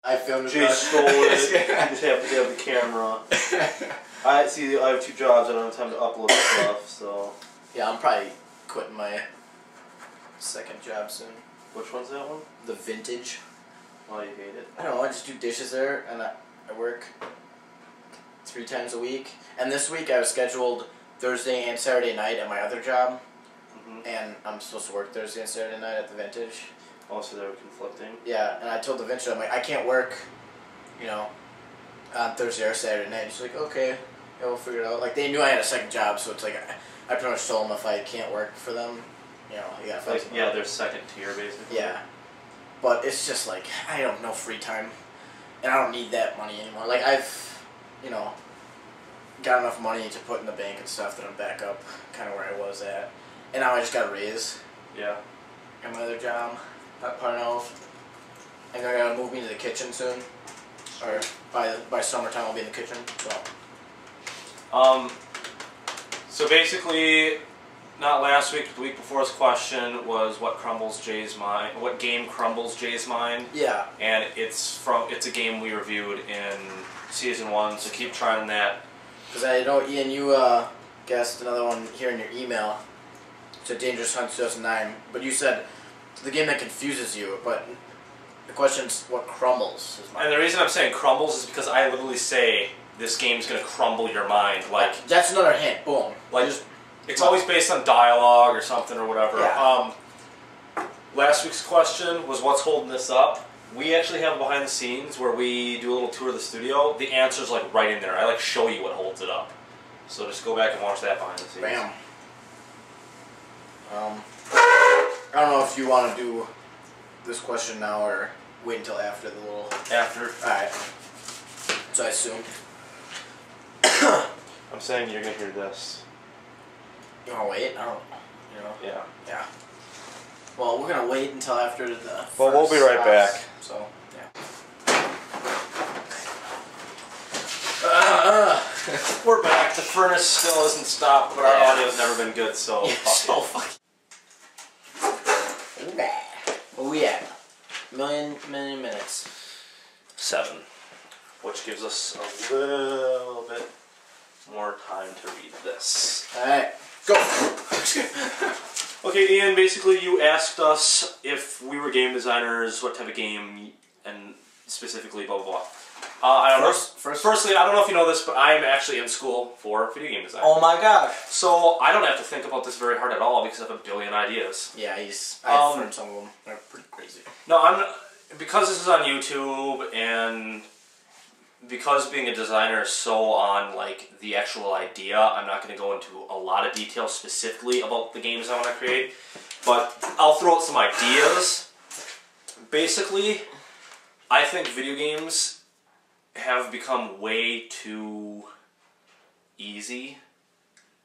I filmed it. Jay stole it. You just have to have the camera. I have 2 jobs. I don't have time to upload stuff, so. Yeah, I'm probably quitting my second job soon. Which one's that one? The Vintage. Why do you hate it? I don't know, I just do dishes there, and I work 3 times a week. And this week I was scheduled Thursday and Saturday night at my other job. And I'm supposed to work Thursday and Saturday night at the Vintage. Also, they were conflicting. Yeah, and I told the Vintage, I'm like, I can't work, you know, on Thursday or Saturday night. She's like, okay, yeah, we'll figure it out. Like, they knew I had a second job, so it's like, I pretty much told them if I can't work for them, you know, you gotta find like, yeah, they're second tier, basically. Yeah. But it's just like, I don't know free time, and I don't need that money anymore. Like, I've, you know, got enough money to put in the bank and stuff that I'm back up kind of where I was at. And now I just got a raise. Yeah. At my other job at Parnell. And they're gonna move me to the kitchen soon. Or by summertime I'll be in the kitchen. So basically, not last week, but the week before's question was what crumbles Jay's mind. What game crumbles Jay's mind? Yeah. And it's a game we reviewed in season 1. So keep trying that. Because I know Ian, you guessed another one here in your email. It said Dangerous Hunt 2009, but you said the game that confuses you. But the question's what crumbles. And the reason I'm saying crumbles is because I literally say this game's gonna crumble your mind. Like that's another hint. Boom. Like it's always based on dialogue or something or whatever. Yeah. Last week's question was what's holding this up. We actually have behind the scenes where we do a little tour of the studio. The answer's like right in there. I like show you what holds it up. So just go back and watch that behind the scenes. Bam. I don't know if you want to do this question now or wait until after the little... After. Alright. So I assume. I'm saying you're going to hear this. You want to wait? I don't... You know? Yeah. Yeah. Well, we're going to wait until after the... Well, we'll be right back. So, yeah. We're back. The furnace still isn't stopped, but our audio's never been good, so... So fucking... Where we at? Million minutes. 7. Which gives us a little bit more time to read this. Alright, go! Okay, Ian, basically you asked us if we were game designers, what type of game, and specifically blah blah blah. I don't know. Firstly, I don't know if you know this, but I'm actually in school for video game design. Oh my gosh! So I don't have to think about this very hard at all because I have a billion ideas. Yeah, I've heard some of them. They're pretty crazy. No, because this is on YouTube and because being a designer is so on like the actual idea, I'm not going to go into a lot of detail specifically about the games I want to create, but I'll throw out some ideas. Basically, I think video games have become way too easy.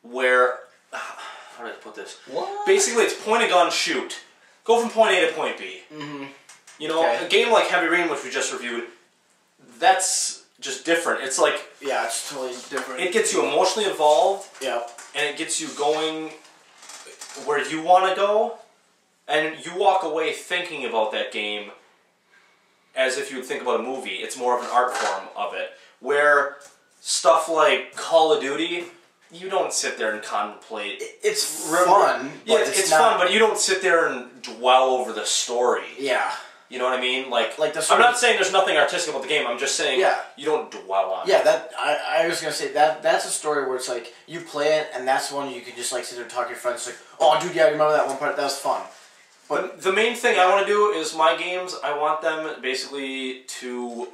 Where, how do I put this? What? Basically, it's point and gun shoot. Go from point A to point B. Mm-hmm. You know, a game like Heavy Rain, which we just reviewed, that's just different. It's like... Yeah, it's totally different. It gets you emotionally involved. Yep. And it gets you going where you want to go. And you walk away thinking about that game as if you would think about a movie. It's more of an art form of it. Where stuff like Call of Duty, you don't sit there and contemplate. It's fun. Yeah, it's fun, but you don't sit there and dwell over the story. Yeah. You know what I mean? Like the I'm not saying there's nothing artistic about the game. I'm just saying you don't dwell on it. Yeah, I was gonna say that's a story where it's like you play it and that's one you can just like sit there and talk to your friends like, oh dude, yeah, remember that one part? That was fun. But the main thing I want to do is my games, I want them basically to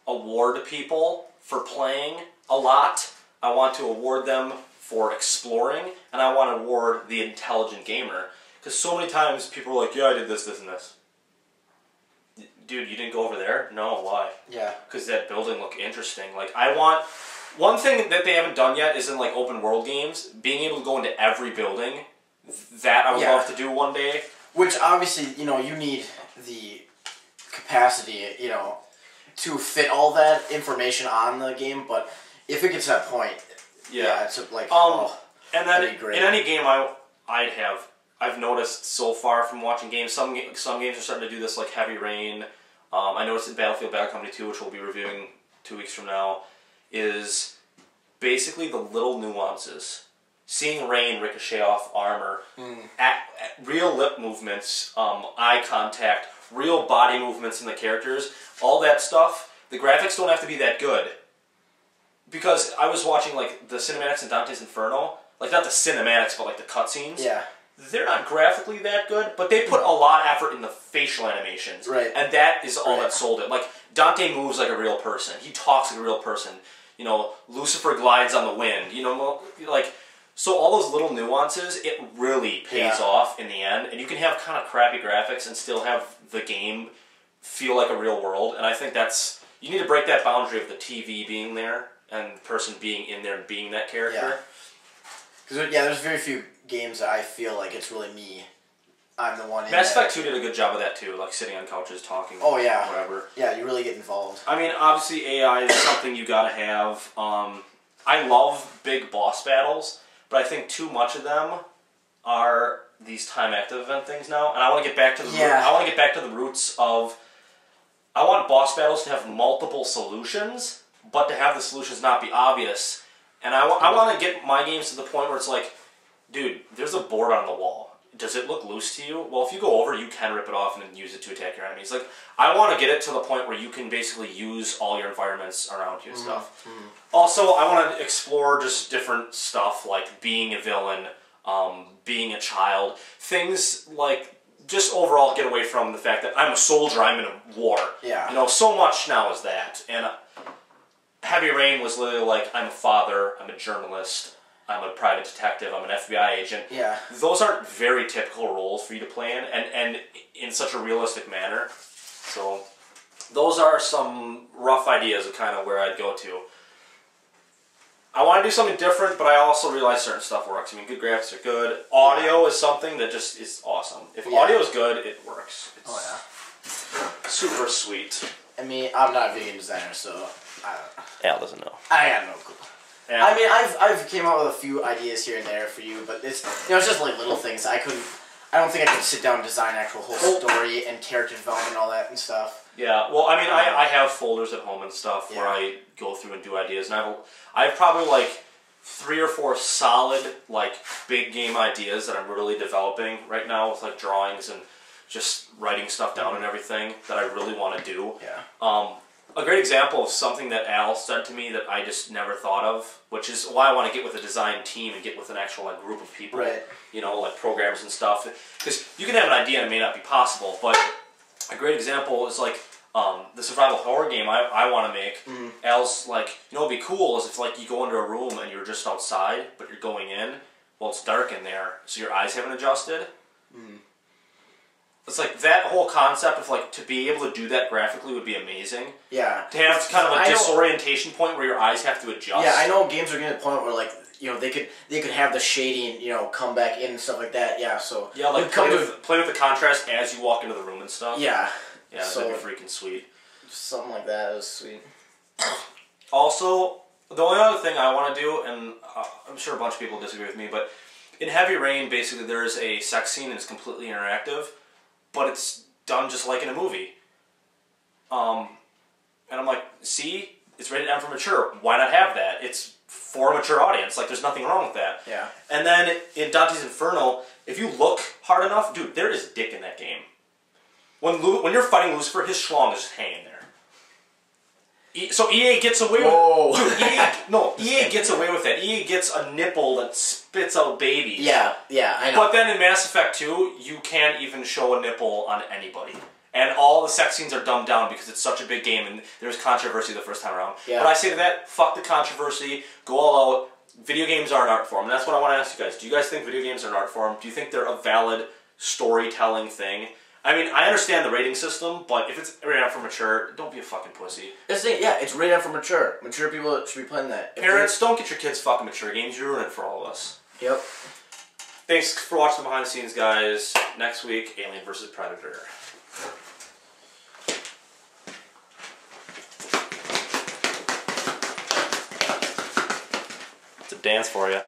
award people for playing a lot. I want to award them for exploring, and I want to award the intelligent gamer. Because so many times people are like, yeah, I did this, this, and this. Dude, you didn't go over there? No, why? Yeah. Because that building looked interesting. Like, I want... One thing that they haven't done yet is in, like, open world games, being able to go into every building. That I would love to do one day. Which, obviously, you know, you need the capacity, you know, to fit all that information on the game, but if it gets to that point, it's like, and then in any game I've noticed so far from watching games, some games are starting to do this, like Heavy Rain, I noticed in Battlefield Bad Company 2, which we'll be reviewing 2 weeks from now, is basically the little nuances. Seeing rain ricochet off armor, at real lip movements, eye contact, real body movements in the characters, all that stuff, the graphics don't have to be that good. Because I was watching like the cinematics in Dante's Inferno, like not the cinematics, but like the cutscenes. Yeah. They're not graphically that good, but they put a lot of effort in the facial animations. Right. And that is all that sold it. Like, Dante moves like a real person. He talks like a real person. You know, Lucifer glides on the wind. You know, like, so all those little nuances, it really pays off in the end. And you can have kind of crappy graphics and still have the game feel like a real world. And I think that's, you need to break that boundary of the TV being there and the person being in there and being that character. Because, there's very few games that I feel like it's really me. I'm the one in Mass Effect 2 did a good job of that too, like sitting on couches talking. Oh, yeah. Whatever. Yeah, you really get involved. I mean, obviously AI is something you gotta have. I love big boss battles, but I think too much of them are these time active event things now, and I want to get back to the I want to get back to the roots of. I want boss battles to have multiple solutions, but to have the solutions not be obvious. And I want to get my games to the point where it's like, dude, there's a board on the wall. Does it look loose to you? Well, if you go over, you can rip it off and then use it to attack your enemies. Like, I want to get it to the point where you can basically use all your environments around you and stuff. Also, I want to explore just different stuff, like being a villain, being a child. Things like, just overall get away from the fact that I'm a soldier, I'm in a war. Yeah. You know, so much now is that. And Heavy Rain was literally like, I'm a father, I'm a journalist, I'm a private detective, I'm an FBI agent. Yeah. Those aren't very typical roles for you to play in, and in such a realistic manner. So, those are some rough ideas of kind of where I'd go to. I want to do something different, but I also realize certain stuff works. I mean, good graphics are good. Audio is something that just is awesome. If audio is good, it works. It's super sweet. I mean, I'm not a video game designer, so I don't know. Al doesn't know. I have no clue. Yeah. I mean, I've came up with a few ideas here and there for you, but it's it's just like little things. I don't think I could sit down and design an actual whole story and character development and all that and stuff. Yeah, well, I mean, I have folders at home and stuff where I go through and do ideas, and I have probably like 3 or 4 solid like big game ideas that I'm really developing right now with like drawings and just writing stuff down and everything that I really want to do. Yeah. A great example of something that Al said to me that I just never thought of, which is why I want to get with a design team and get with an actual like group of people, you know, like programmers and stuff. Because you can have an idea and it may not be possible, but a great example is like the survival horror game I want to make. Al's like, you know, what'd be cool is if like you go into a room and you're just outside, but you're going in. Well, it's dark in there, so your eyes haven't adjusted. It's like that whole concept of like to be able to do that graphically would be amazing. Yeah. To have kind of a disorientation point where your eyes have to adjust. Yeah, I know games are getting to the point where like they could have the shading come back in and stuff like that. Yeah, so like play with the contrast as you walk into the room and stuff. Yeah. Yeah, so, that'd be freaking sweet. Something like that is sweet. Also, the only other thing I want to do, and I'm sure a bunch of people disagree with me, but in Heavy Rain, basically there's a sex scene and it's completely interactive. But it's done just like in a movie. And I'm like, see? It's rated M for mature. Why not have that? It's for a mature audience. Like, there's nothing wrong with that. Yeah. And then in Dante's Inferno, if you look hard enough, dude, there is dick in that game. When you're fighting Lucifer, his schlong is just hanging there. So EA gets away with EA gets away with that. EA gets a nipple that spits out babies. Yeah, I know. But then in Mass Effect 2, you can't even show a nipple on anybody. And all the sex scenes are dumbed down because it's such a big game and there was controversy the first time around. Yeah. But I say to that, fuck the controversy, go all out. Video games are an art form. And that's what I want to ask you guys. Do you guys think video games are an art form? Do you think they're a valid storytelling thing? I mean, I understand the rating system, but if it's rated M for mature, don't be a fucking pussy. It's rated M for mature. Mature people should be playing that. Parents, don't get your kids fucking mature games. You ruin it for all of us. Yep. Thanks for watching the behind the scenes, guys. Next week, Alien vs. Predator. It's a dance for you.